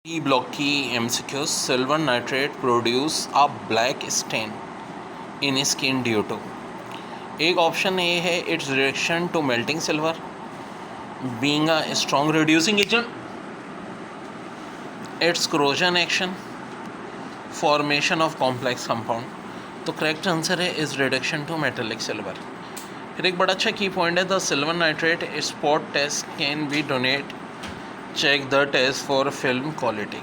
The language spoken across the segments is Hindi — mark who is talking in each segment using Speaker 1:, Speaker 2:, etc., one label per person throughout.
Speaker 1: ई ब्लॉक की MCQ silver nitrate produce a black stain in skin due to. एक ऑप्शन ए है it's reaction to melting silver being a strong reducing agent, it's corrosion action, formation of complex compound. तो करेक्ट आंसर है is reduction to metallic silver. फिर एक बड़ा अच्छा की पॉइंट है the silver nitrate spot test can be donate check the test for film quality.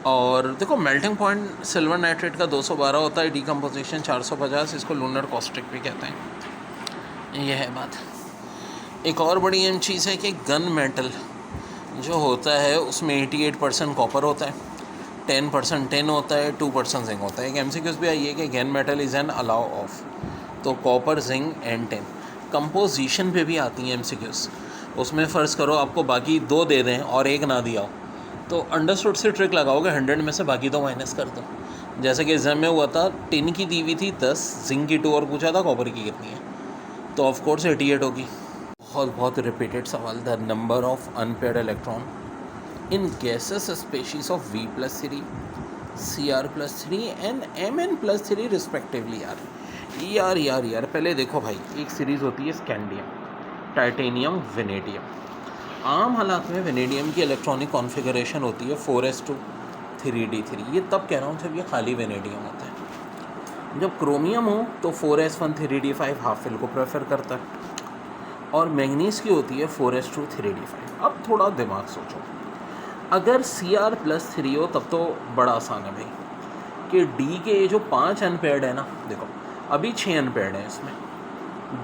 Speaker 1: और देखो मेल्टिंग पॉइंट सिल्वर नाइट्रेट का 212 होता है, डिकम्पोजिशन 450, इसको लूनर कॉस्टिक भी कहते हैं। यह है बात। एक और बड़ी अहम चीज़ है कि गन मेटल जो होता है उसमें 88% कॉपर होता है, 10% टिन होता है, 2% जिंक होता है। एक MCQs भी आई है कि gun metal is an alloy of, तो copper zinc and tin. Composition पे भी आती हैं MCQs, उसमें फ़र्ज़ करो आपको बाकी 2 दे दें और 1 ना दिया हो तो अंडरस्टूड से ट्रिक लगाओगे 100 में से बाकी 2 माइनस कर दो। जैसे कि एग्जाम में हुआ था, टिन की दी हुई थी 10, जिंक की 2 और पूछा था कॉपर की कितनी है, तो ऑफ कोर्स 88 होगी। बहुत रिपीटेड सवाल, the number of unpaired electron in gases species of V+3, Cr+3 and Mn+3 respectively. यार पहले देखो भाई, एक सीरीज़ होती है स्कैंडियम, टाइटेनियम, वेनेडियम। आम हालात में वेनेडियम की इलेक्ट्रॉनिक कॉन्फ़िगरेशन होती है 4s2 3d3। ये तब कह रहा हूँ जब ये खाली वेनेडियम होता है। जब क्रोमियम हो तो 4s1 3d5 हाफ फिल को प्रेफर करता है, और मैंगनीज की होती है 4s2 3d5। अब थोड़ा दिमाग सोचो, अगर Cr+3 हो तब तो बड़ा आसान है भाई कि D के जो 5 अनपेयर्ड है ना, देखो अभी 6 अनपेयर्ड हैं, इसमें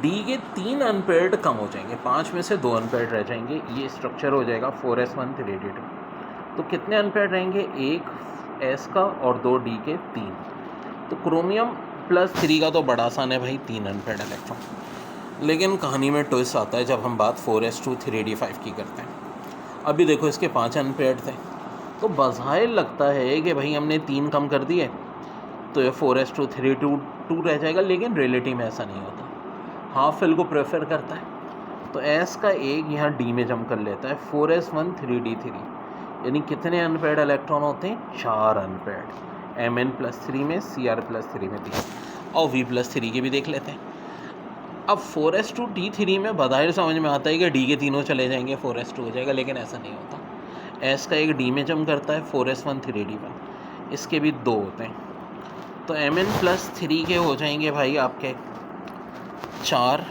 Speaker 1: D के 3 अनपेयर्ड कम हो जाएंगे, 5 में से 2 अनपेयर्ड रह जाएंगे, ये स्ट्रक्चर हो जाएगा 4s1 3d2। तो कितने अनपेयर्ड रहेंगे, 1 S का और 2 D के 3। तो क्रोमियम +3 का तो बड़ा आसान है भाई, 3 अनपेयर्ड इलेक्ट्रॉन। लेकिन कहानी में ट्विस्ट आता है जब हम बात 4s2 3d5 की करते हैं। अभी देखो इसके 5 अनपेयर्ड थे, तो बज़ाहिर लगता है कि भाई हमने 3 कम कर दिए तो ये 4s2 3d2 रह जाएगा, लेकिन रियलिटी में ऐसा नहीं होता। हाफ फिल को प्रेफर करता है, तो S का 1 यहाँ D में जम कर लेता है, 4s1 3d3। यानी कितने अनपेयर्ड इलेक्ट्रॉन होते हैं, 4 अनपेयर्ड, Mn+3 में, Cr+3 में 3। और V+3 के भी देख लेते हैं। अब 4s2 D3 में बज़ाहिर समझ में आता है कि D के तीनों चले जाएंगे, 4s2 हो जाएगा, लेकिन ऐसा नहीं होता। S का 1 D में जम करता है, 4s1 3d1, इसके भी 2 होते हैं। तो Mn+3 के हो जाएंगे भाई आपके 4,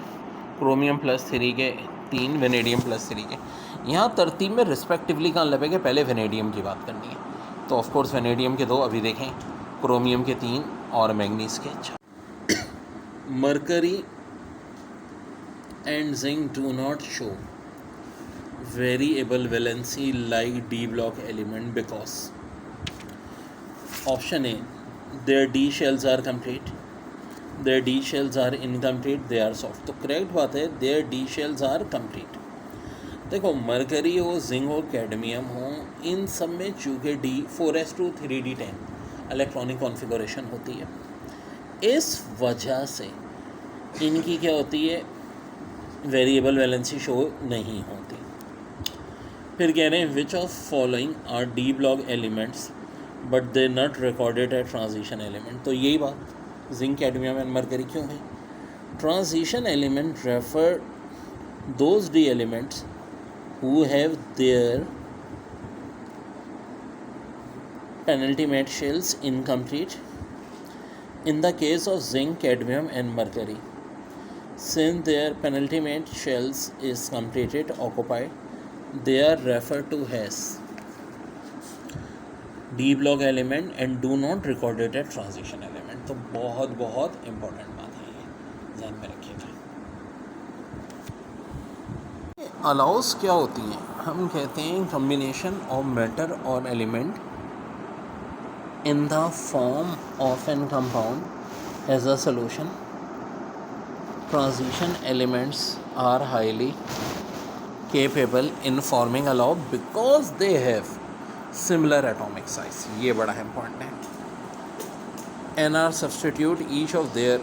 Speaker 1: क्रोमियम +3 के 3, वेनेडियम +3 के। यहाँ तरतीब में रिस्पेक्टिवली कहाँ लगेगा, पहले वेनेडियम की बात करनी है, तो ऑफकोर्स वेनेडियम के 2 अभी देखें, क्रोमियम के 3 और मैंगनीज के 4। Mercury and zinc do not show variable valency like D block element because. Option A, their D shells are complete, their D shells are incomplete, they are soft। तो करेक्ट बात है, their D shells are complete। देखो मरकरी हो, जिंक हो, कैडमियम हो, इन सब में चूँकि D 4s2 3d10 electronic configuration होती है, इस वजह से इनकी क्या होती है, वेरिएबल वैलेंसी शो नहीं होती। फिर कह रहे हैं which of following are D block elements but they not recorded at transition element. तो यही बात जिंक, कैडमियम एंड मरकरी क्यों है। Transition element refer those D elements who have their penultimate shells incomplete. In the case of zinc, cadmium and mercury, since their penultimate shells is completed occupied, they are referred to as D block element and do not recorded as transition element। तो बहुत important बात है, ये ध्यान में रखिएगा। अलाउस क्या होती हैं, हम कहते हैं कम्बिनेशन ऑफ मैटर और element in the form of an compound as a solution. Transition elements are highly capable in forming allow because they have similar atomic size। ये बड़ा इम्पॉर्टेंट है। NR substitute each of their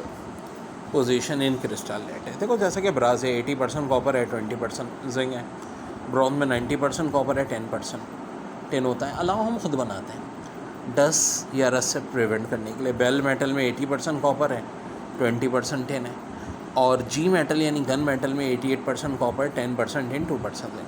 Speaker 1: position in crystal let है। देखो जैसे कि ब्रास है 80% कॉपर है, 20% जिंक है, ब्रॉन्ज में 90% कॉपर है, 10% टिन होता है, अलावा हम खुद बनाते हैं डस्ट या रस्ट से प्रिवेंट करने के लिए। बेल मेटल में 80% कॉपर है, 20% टिन है, और जी मेटल यानी गन मेटल में 88% कॉपर, 10% टिन, 2% है।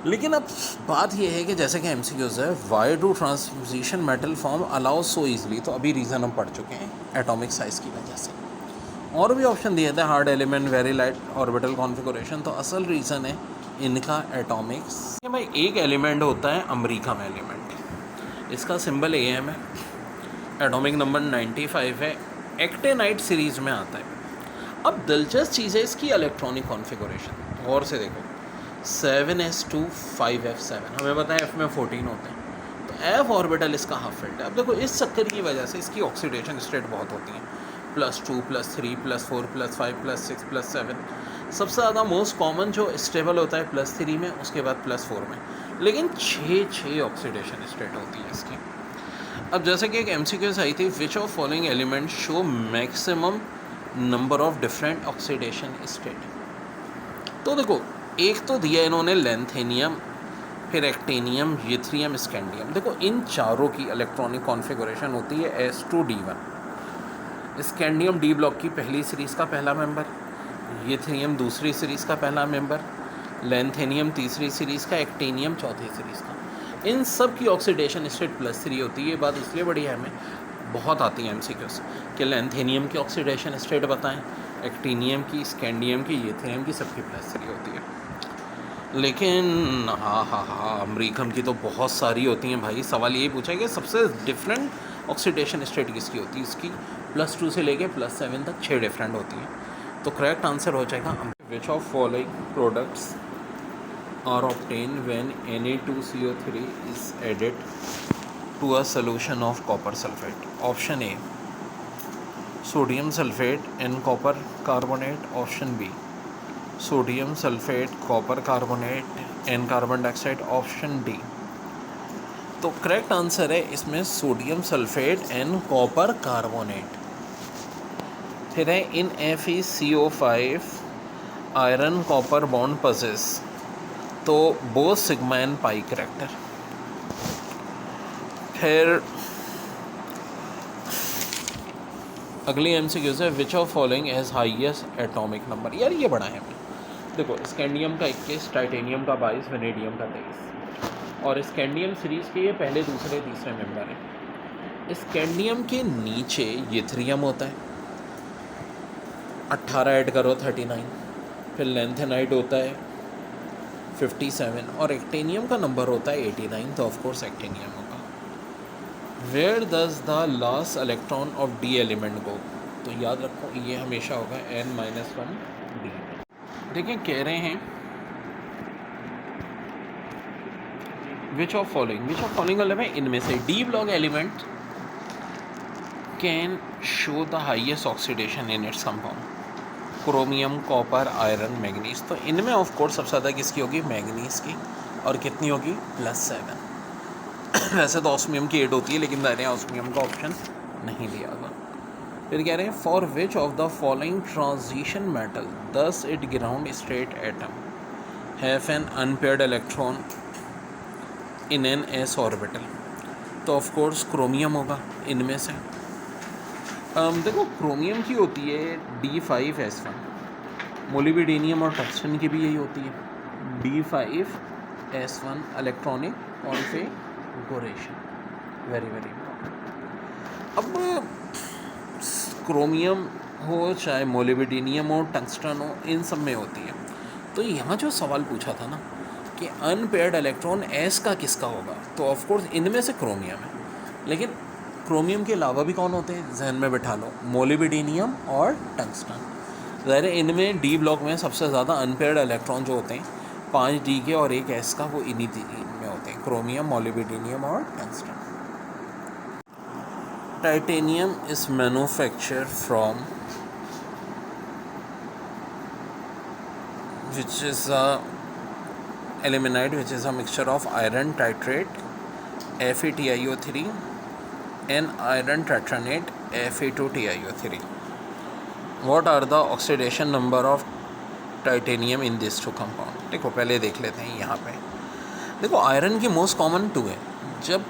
Speaker 1: लेकिन अब बात यह है कि जैसे कि MCQs है, why do transition metal form allow so easily, तो अभी रीज़न हम पढ़ चुके हैं एटॉमिक साइज़ की वजह से। और भी ऑप्शन दिए थे, hard element, very light orbital configuration, तो असल रीज़न है इनका एटॉमिक्स। भाई एक एलिमेंट होता है अमेरिकन एलिमेंट, इसका सिंबल AM है, एटॉमिक नंबर 95 है, एक्टेनाइट सीरीज़ में आता है। अब दिलचस्प चीज़ है इसकी इलेक्ट्रॉनिक कॉन्फ़िगरेशन, गौर से देखो, 7s2 5f7, हमें पता है F में 14 होते हैं, तो F ऑर्बिटल इसका हाफ फिल्ड है। अब देखो इस चक्कर की वजह से इसकी ऑक्सीडेशन स्टेट बहुत होती है, +2 +3 +4 +5 +6 +7, सबसे ज़्यादा मोस्ट कॉमन जो स्टेबल होता है +3 में, उसके बाद +4 में, लेकिन 6 ऑक्सीडेशन स्टेट होती है इसकी। अब जैसे कि एक MCQ आई थी, विच of following element show maximum number of different oxidation state. तो देखो एक तो दिया इन्होंने लेंथेनियम, फिर एक्टेनियम, यूथेरियम, स्कैंडियम। देखो इन चारों की इलेक्ट्रॉनिक कॉन्फ़िगरेशन होती है S2D1। स्कैंडियम D ब्लॉक की पहली सीरीज़ का पहला मेंबर, यूथेरियम दूसरी सीरीज़ का पहला मेंबर, लेंथेनियम तीसरी सीरीज़ का, एक्टेनियम चौथी सीरीज़ का। इन सब की ऑक्सीडेशन स्टेट +3 होती है। ये बात इसलिए बड़ी है, हमें बहुत आती है MCQs कि लेंथेनियम की ऑक्सीडेशन स्टेट बताएं, एक्टेनियम की, स्कैंडियम की, यूथेरियम की, सबकी +3 होती है। लेकिन हाँ अमेरिकन की तो बहुत सारी होती हैं भाई। सवाल यही पूछा है कि सबसे डिफरेंट ऑक्सीडेशन स्टेट किसकी होती है, इसकी +2 से लेके +7 तक 6 डिफरेंट होती हैं। तो करेक्ट आंसर हो जाएगा, which of following products are obtain when Na2CO3 is added to a solution of copper sulphate. Option A sodium sulphate and copper carbonate, option B sodium sulphate, copper carbonate and carbon dioxide, option D. तो करेक्ट आंसर है इसमें sodium sulphate and copper carbonate. फिर है in FeCO5 iron copper bond possess, तो both sigma and pi character. फिर अगली MCQ है, which of following has highest atomic number. यार ये बड़ा है, देखो स्कैंडियम का 21, टाइटेनियम का 22, वेनेडियम का 23, और स्कैंडियम सीरीज़ के ये पहले, दूसरे, तीसरे मेंबर हैं। स्कैंडियम के नीचे यूथेरियम होता है, 18 ऐड करो 39, फिर लेंथेनाइट होता है 57, और एक्टेनियम का नंबर होता है 89, तो ऑफकोर्स एक्टेनियम होगा। Where does the last electron of D element go, तो याद रखो ये हमेशा होगा N-1 D। देखिए कह रहे हैं विच ऑफ फॉलोइंग मतलब है इनमें से D block element can show the highest oxidation in its compound, chromium, copper, iron, manganese. तो इनमें ऑफ कोर्स सबसे ज़्यादा किसकी होगी, मैग्नीज की, और कितनी होगी, +7। वैसे तो ऑस्मियम की 8 होती है, लेकिन मैंने ऑस्मियम का ऑप्शन नहीं दिया था। फिर कह रहे हैं for which of the following transition metal thus it ground state atom have an unpaired electron in an S orbital, तो ऑफ कोर्स क्रोमियम होगा इनमें से। देखो क्रोमियम की होती है D5S1, मोलिब्डेनियम और टंगस्टन की भी यही होती है D5S1 electronic configuration, very very important. अब क्रोमियम हो चाहे मोलिब्डेनियम हो, टंगस्टन हो, इन सब में होती है। तो यहाँ जो सवाल पूछा था ना कि अनपेयर्ड इलेक्ट्रॉन S का किसका होगा, तो ऑफकोर्स इनमें से क्रोमियम है। लेकिन क्रोमियम के अलावा भी कौन होते हैं, जहन में बिठा लो, मोलिब्डेनियम और टंगस्टन। ज़ाहिर है इनमें D ब्लॉक में सबसे ज़्यादा अनपेयर्ड इलेक्ट्रॉन जो होते हैं 5 D के और 1 S का, वो इन्हीं में होते हैं, क्रोमियम, मोलिब्डेनियम और tungsten. Titanium is manufacture from which is a ilmenite, which is a mixture of iron titrate FeTiO3 and iron tetranate Fe2TiO3. What are the oxidation number of titanium in these two compound? देखो पहले देख लेते हैं यहाँ पे देखो आयरन की मोस्ट कॉमन 2 है, जब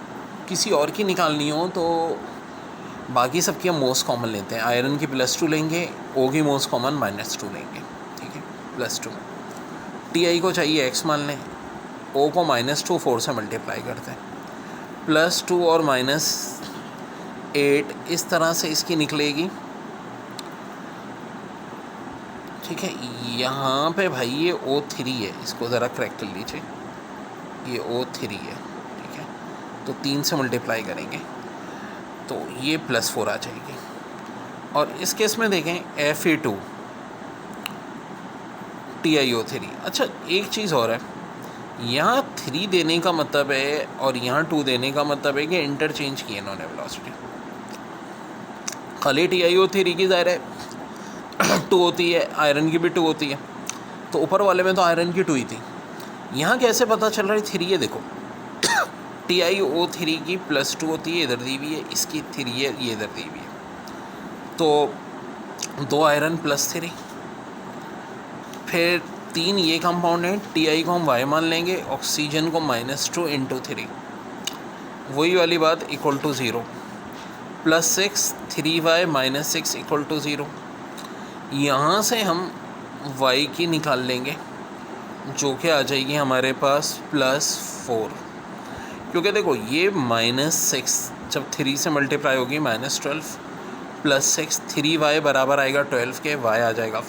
Speaker 1: किसी और की निकालनी हो तो बाकी सबकी हम मोस्ट कॉमन लेते हैं। आयरन की +2 लेंगे, ओ की मोस्ट कॉमन -2 लेंगे, ठीक है, +2। टी को चाहिए x मान लें, ओ को -2 4 से मल्टीप्लाई करते हैं, +2 और -8 इस तरह से इसकी निकलेगी, ठीक है। यहाँ पे भाई ये O3 है, इसको ज़रा क्रैक कर लीजिए, ये O3 है, ठीक है। तो 3 से मल्टीप्लाई करेंगे तो ये +4 आ जाएगी। और इस केस में देखें Fe2 TiO3। अच्छा एक चीज़ और है, यहाँ 3 देने का मतलब है और यहाँ 2 देने का मतलब है कि इंटरचेंज किए इन्होंने वेलोसिटी। खाली TiO3 की ज़ाहिर है 2 होती है, आयरन की भी 2 होती है, तो ऊपर वाले में तो आयरन की 2 ही थी। यहाँ कैसे पता चल रहा है 3 है? देखो TiO3 की +2 होती है, इधर दी हुई है, इसकी 3 है, ये इधर दी हुई है, तो 2 आयरन +3, फिर 3 ये कंपाउंड है, Ti को हम Y मान लेंगे, ऑक्सीजन को -2 × 3, वही वाली बात = 0, +6 3Y -6 = 0। यहाँ से हम Y की निकाल लेंगे जो कि आ जाएगी हमारे पास +4, क्योंकि देखो ये -6 जब 3 से मल्टीप्लाई होगी -12 +6 3Y बराबर आएगा 12 के, Y आ जाएगा